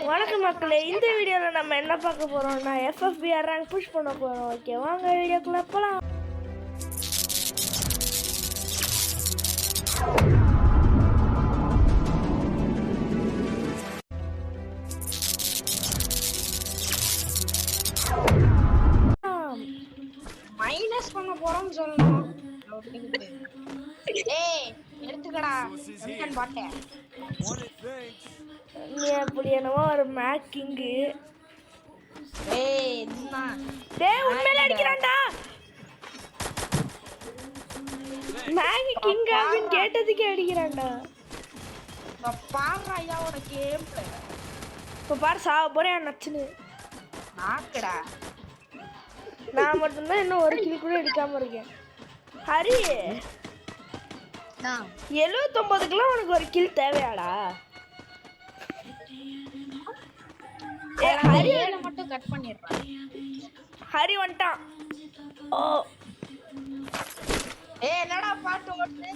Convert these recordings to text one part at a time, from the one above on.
வணக்கம் மக்களே, இந்த வீடியோவில் நம்ம என்ன பார்க்க போகிறோம்னா FFBR ரேங்க் புஷ் பண்ண போகிறோம். ஓகே, வாங்க வீடியோக்குள்ள போகலாம். மைனஸ் பண்ண போறோம்னு சொல்லணும். ஏய் எடுத்துக்கடா நான் பாட்டேன். நீ அப்படி என்னவோ ஒரு மேக் கிங்கு. ஏய் என்ன டேய் உண்மையில அடிக்கறான்டா. மேக் கிங் அப்படின்னு கேட்டதுக்கே அடிக்கறான்டா. பாரு ஐயாவோட கேம் பிளே. இப்ப பாரு சாவ போறேன் நச்சுன்னு. நாக்குடா. நான் மட்டும் தான் இன்னும் ஒரு கில் கூட எடுக்காம இருக்கேன். ஹரி 79க்குலாம் உனக்கு ஒரு கில் தேவையாடா? ஹரி மட்டும் கட் பண்ணிடுறான். ஹரி வந்துட்டான். ஓ என்னடா பாட்டு ஓடுது?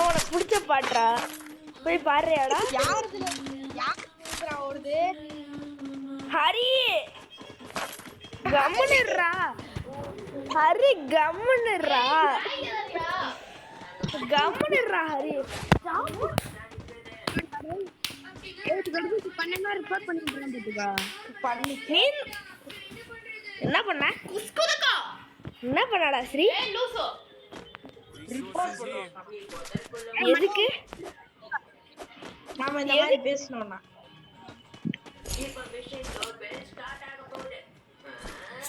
உனக்கு பிடிச்ச பாட்டா? போய் பாடுறியாடா? யாருதுல ஓடுது? ஹரி கம்முன்னுறா. ஹரி கம்முன்னுறா. கம்முன்னுறா ஹரி. என்ன பண்ண? என்ன பண்ணடா ஸ்ரீ? எதுக்கு நாம இந்த மாதிரி பேசணும்னா?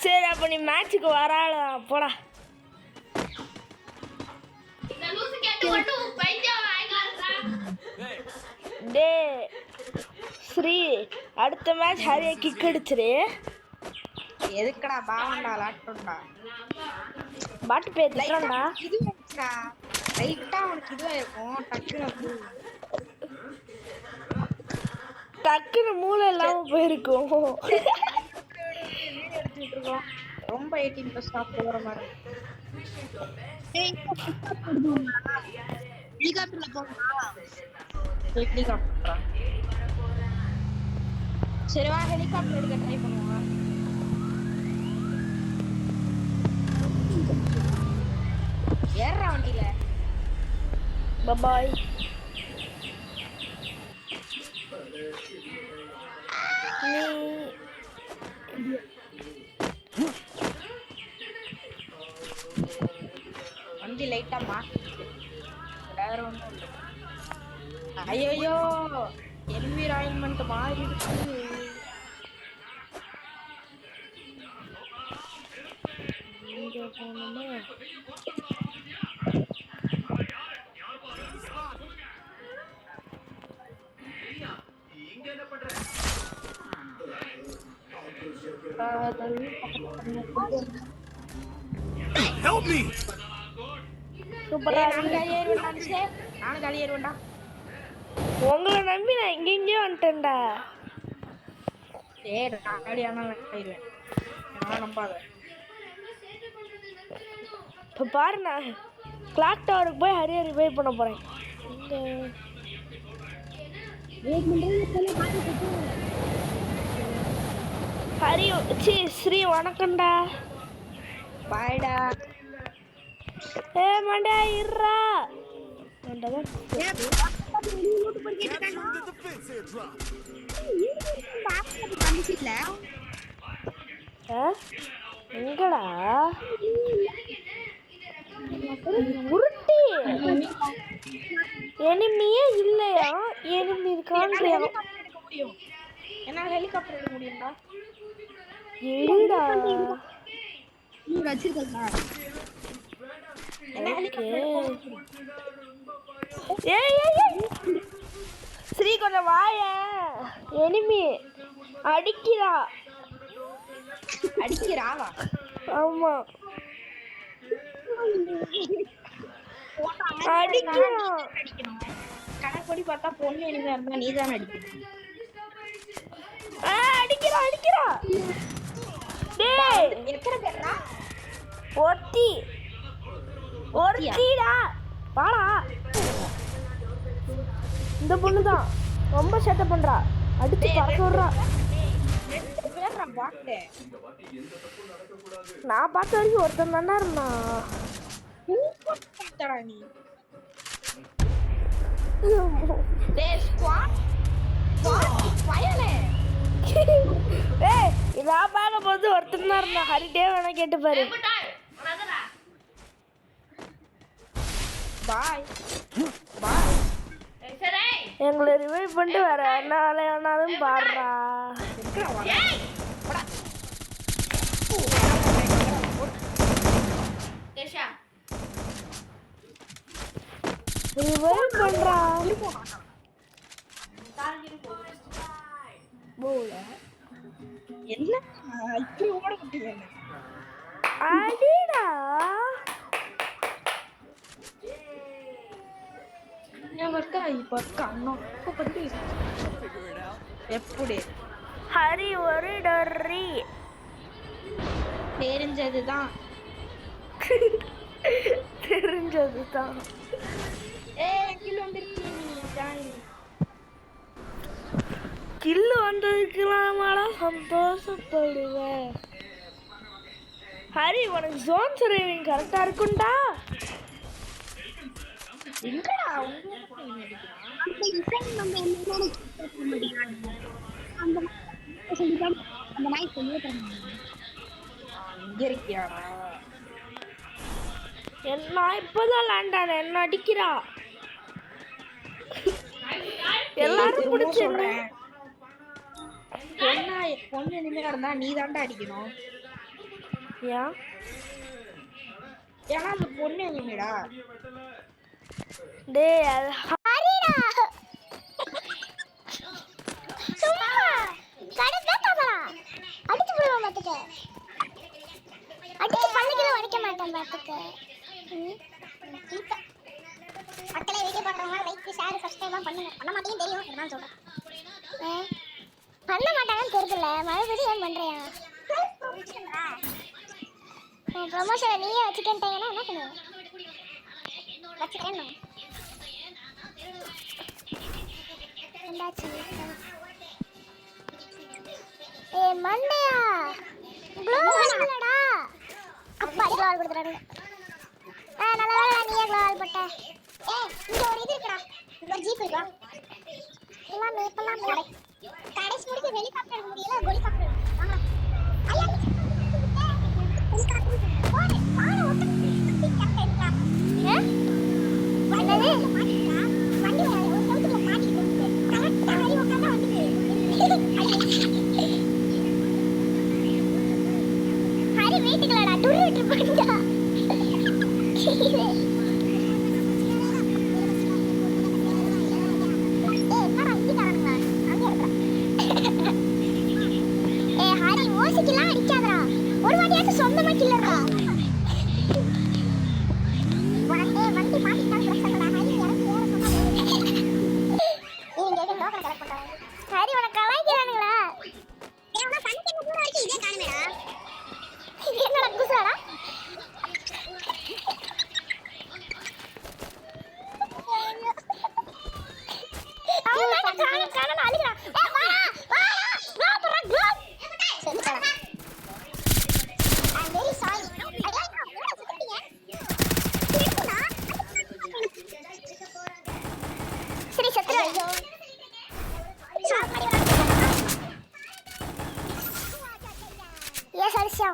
சரி, அப்ப நீ மேட்சுக்கு வராள போடா. டே ஸ்ரீ, அடுத்த மேட்ச் ஹரியை கிக் அடிச்சிரு. எதுக்குடா பாவண்டா லாட்டோண்டா பாட்டு பேத்துறான்டா. இது வெச்சா ரைட்டா உனக்கு இதுவா இருக்கும். டக்குன்னு மூளை இல்லாம போயிருக்கும். எடுத்துட்டு இருக்கோம். ரொம்ப 18+ ஸ்டாப் போற மாதிரி. ஹெலிகாப்டர்ல போறா. ஹெலிகாப்டர். சரி வா ஹெலிகாப்டர் எடுக்க ட்ரை பண்ணுவோம். ஏறா வண்டியில. பாய். வண்டி லைட்டா மாத்தி. வேற ஒண்ணும் இல்ல. ஐயோ என்விரான்மென்ட் மாறிடுச்சு. Help me! சூப்பரா. நானும் காலியேறுவேன்டா. உங்களை நம்பி நான் எங்கெங்கயோ வந்துட்டேன்டா. சரி நான் காலியானேன். நம்பாத. இப்போ பாரு, நான் கிளாக் டவருக்கு போய் ஹரி ரிவைவ் பண்ண போறேன். ஹரி ஸ்ரீ வணக்கம்டா. பாய்டா. மண்டா இருடா. எங்கடா உருட்டி? எனிமியே இல்லையா? எனிமி இருக்கான்றியா? என்ன ஹெலிகாப்டர் எடுக்க முடியும்டா? எடுடா. நீ வச்சிருக்கடா. என்ன ஹெலிகாப்டர்? ஏய் ஸ்ரீ கொஞ்சம் வாய. எனிமி அடிக்கிறா. அடிக்கிறாவா? ஆமா அடிக்கிறான். கணக்கு பார்த்தா பொண்ணு எனிமையா இருந்தா நீ தானே அடிக்கணும். அடிக்கிறா. டேய் எத்தனை பேர்டா? ஒருத்திடா. வாடா. இந்த பொண்ணு தான் ரொம்ப சேட்டை பண்றா. அடிச்சு பறக்க விடுறா. ரெண்டு பேர் நான் பார்த்தேன். நான் பார்த்த வரைக்கும் ஒருத்தன் தானே இருந்தான். சூப்பர் பார்த்தடா நீ. டேய் ஸ்குவாட் பயலே. ஏய் நான் பார்க்க போது ஒருத்தன் தான் இருந்தான். ஹரிட்டே வேணா கேட்டு பாரு. பாய் பாய். எங்களை ரிவைவ் பண்ணிட்டு வேற என்ன வேலையானாலும் பாடுறா. ரிவைவ் பண்றா. என்ன இப்படி ஓட முடியல. அடிடா எப்படி ஹரி ஒரு டர்ரி. தெரிஞ்சதுதான். தெரிஞ்சதுதான். கில்லு வந்ததுக்குலாமாடா சந்தோஷப்படுவேன். ஹரி உனக்கு ஜோன் சர்வைவிங் கரெக்டா இருக்கும்டா. நான் இப்பதான் லேண்டான என்ன அடிக்கிறா. எல்லாரும் பிடிச்சிடுறேன். பொண்ணு நின்று கிடந்தா நீ தாண்டா அடிக்கணும். ஏன்? ஏன்னா அந்த பொண்ணு எங்கடா? டேய் அது ஹரிடா. சும்மா கடை பாத்தா அடிச்சு போடுவோம் பாத்துக்க. அடிச்சு பல்லுக்குள்ள வடிக்க மாட்டேன் பாத்துக்க. மக்களே வீடியோ பார்க்குறவங்க லைக் ஷேர் சப்ஸ்கிரைப் பண்ணுங்க. பண்ண மாட்டேன்னு தெரியும் நான் சொல்றேன். பண்ண மாட்டாங்கன்னு தெரியல. மறுபடியும் ஏன் பண்றியா? ப்ரமோஷன் நீயே வச்சுக்கிட்டீங்கன்னா என்ன பண்ணுவேன்? வச்சுக்கிறேன். ஏ மண்டையா க்ளோ வால்டா. அப்பா க்ளோ வால் கொடுத்துறாங்க. நல்ல வேளை நீயே க்ளோ வால் போட்ட. ஏய் இங்க ஒரு இது இருக்குடா. ஒரு ஜீப் இருக்கா. எல்லாம் கடைசி முடிச்சு ஹெலிகாப்டர் முடியல. ஹெலிகாப்டர் வாங்க. ஐயா ஹெலிகாப்டர் போடு வாங்க ஓட்டு. கரெக்ட்டா இருக்கா? வந்தது மாட்டிட்டா. வண்டி ஒரு சவுத்துல மாட்டிட்டு கரெக்ட்டா ஹரி உட்கார்ந்தா வந்து ஹரி வீட்டுக்குள்ளடா டுரு விட்டு போயிட்டா. ஒரு வாட்டியாச்சும் சொந்தமா கில்லறா. வண்டி மாட்டிட்டான் பிரச்சனைடா. ஹரி இறங்கி வேற சொன்னா நீங்க ஏதோ டோக்கன் கலெக்ட் பண்றாங்க. ஹரி உனக்கு கலாய்க்கிறானுங்களா? ஏன்னா பஞ்சங்க கூட வரைக்கும் இதே காணுமேடா. என்னடா குசாடா? அவன் காண அழுகிறான். ஏய் வாடா வாடா க்ளோ போடுற க்ளோ. சரி போடா. I'm very sorry. சரி சத்ரு ஐயோ ஏ சரிஷா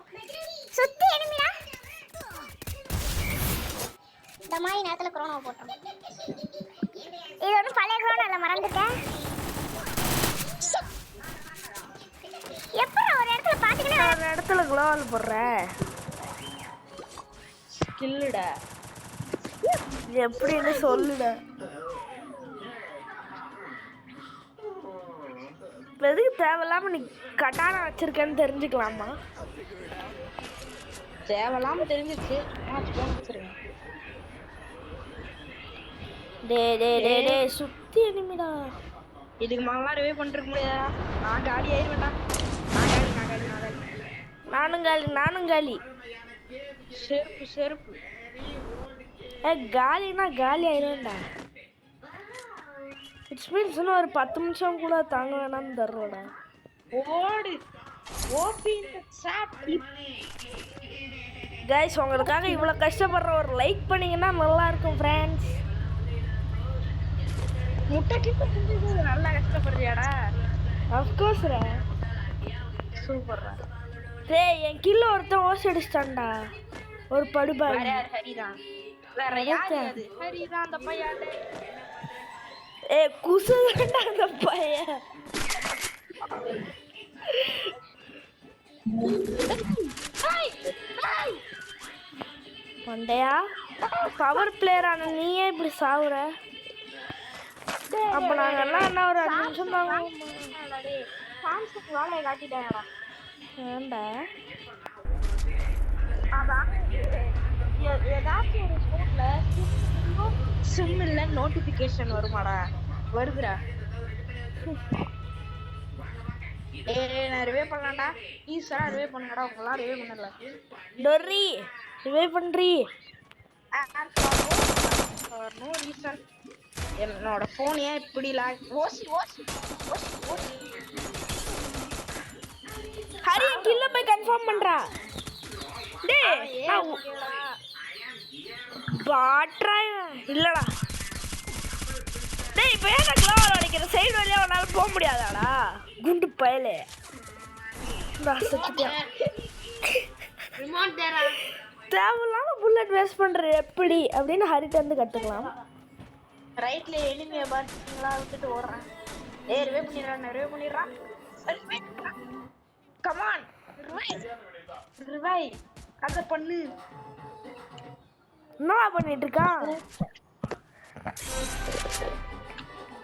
சுத்தி எனிமிடா. இந்த மாதிரி நேரத்துல கொரோனா போட்டோம். இது ஒன்றும் பழைய கொரோனா இல்லை, மறந்துட்டேன். எப்போ ஒரு இடத்துல பாத்தீங்கன்னா ஒரு இடத்துல குளோவால் போடுற ஸ்கில்லுடா. எப்படின்னு சொல்லுட. எதுக்கு தேவையில்லாம நீ கட்டான வச்சிருக்கேன்னு தெரிஞ்சுக்கலாமா? தேவையில்லாம தெரிஞ்சிச்சு. வச்சிருக்கேன். டே சுத்தி எனிமிடா. இதுக்கு மேலாம் ரிவே பண்ணிருக்க முடியாதா? நான் காலி ஆயிருவேன்டா. நானும் காலி. செருப்பு காலினா காலி ஆயிருவேன்டா. இட்ஸ் மீன்ஸ் இன்னும் ஒரு 10 நிமிஷம் கூட தாங்க வேணாம்னு தர்றோடா. ஓடு ஓபி சாப் கைஸ் உங்களுக்காக இவ்வளோ கஷ்டப்படுற ஒரு லைக் பண்ணீங்கன்னா நல்லா இருக்கும் ஃப்ரெண்ட்ஸ். முட்டை கிட்ட செஞ்சது நல்லா கஷ்டப்படுறியாடா. அஃப்கோர்ஸ்ரா. சூப்பர்ரா. டேய் என் கில்ல ஒருத்தன் ஓசி அடிச்சிட்டான்டா. ஒரு படுபாய். வேற யார்? ஹரிதான். வேற யார் அது? ஹரிதான் அந்த பையன். குசுதான்டா அந்த பையன். மண்டையா பவர் பிளேயர் ஆன நீயே இப்படி சாவுற. அப்ப நாங்க எல்லாம் என்ன ஒரு 5 நிமிஷம் தாங்க. வேலையை காட்டிட்டேன்டா. ஏண்டா அதான் ஏதாச்சும் ஒரு ஸ்போர்ட்ல சிம் இல்ல நோட்டிபிகேஷன் வருமாடா? வருதுடா. நான் ரிவே பண்ணலாம்டா. ஈஸியா ரிவே பண்ணுங்கடா. உங்களாம் ரிவே பண்ணல. டொர்ரி ரிவே பண்றீ. No reason. என்னோட போன் ஏன் இப்படி லாக்? ஓசி ஓசி ஓசி ஓசி. ஹரி கில்ல போய் கன்ஃபார்ம் பண்றா. டேய் பாட்ரா இல்லடா. டேய் இப்போ ஏன் க்ளோவர் அடிக்கிற சைடு வழியா உன்னால போக முடியாதாடா குண்டு பயலே. ரிமோட் தேரா. தேவையில்லாம புல்லட் வேஸ்ட் பண்ற எப்படி அப்படின்னு ஹரிட்ட இருந்து கத்துக்கலாம். ரைட்ல எனிமியை பாத்தீங்களா? விட்டுட்டு ஓடுறேன். ரிவே பண்ணிடுறான். ரிவே பண்ணிடுறான். கமான் ரிவை அத பண்ணு. என்னடா பண்ணிட்டு இருக்கான்?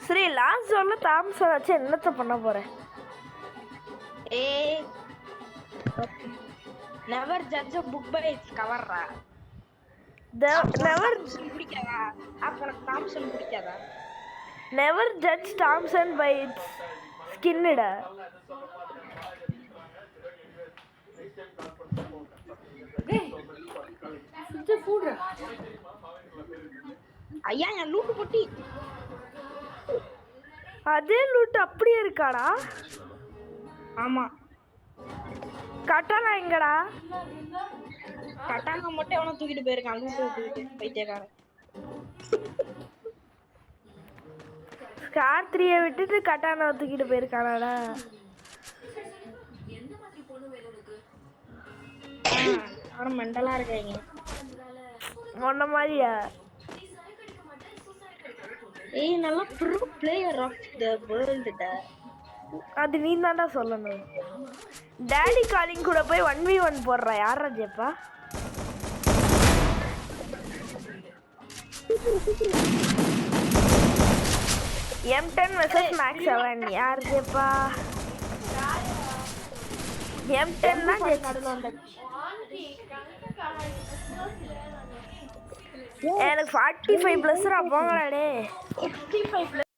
சரி லாஸ்ட் ஜோன்ல தாம்சன் வச்சு என்னத்த பண்ண போறேன்? Never judge a book by its cover ரா. நெவர் பிடிக்காதா? அப்ப தாம்சன் பிடிக்காதா? Never judge Thomson by its ஸ்கின்டா. ஐயா என் லூட்டு பொட்டி. அதே லூட் அப்படியே இருக்காடா? ஆமா. கட்டானா எங்கடா? கட்டானா மட்டும் எவனோ தூக்கிட்டு போயிருக்கான். லூட்டு விட்டு பைத்தியக்காரன். ஸ்கார் 3 விட்டுட்டு கட்டானா தூக்கிட்டு போயிருக்கானாடா. அவன் மெண்டலா இருக்காங்க. ஒன்ன மாதிரியா? நல்லா bro player of the world டா. அது நீ தான்டா சொல்லணும். டாடி காலிங் கூட போய் 1v1 போடுறா. யாரா ஜெப்பா? M10 vs Max 7 யார் ஜெப்பா? M10 தான் நடுவுல வந்து. எனக்கு 45 பிளஸ் போங்கடா டே. 65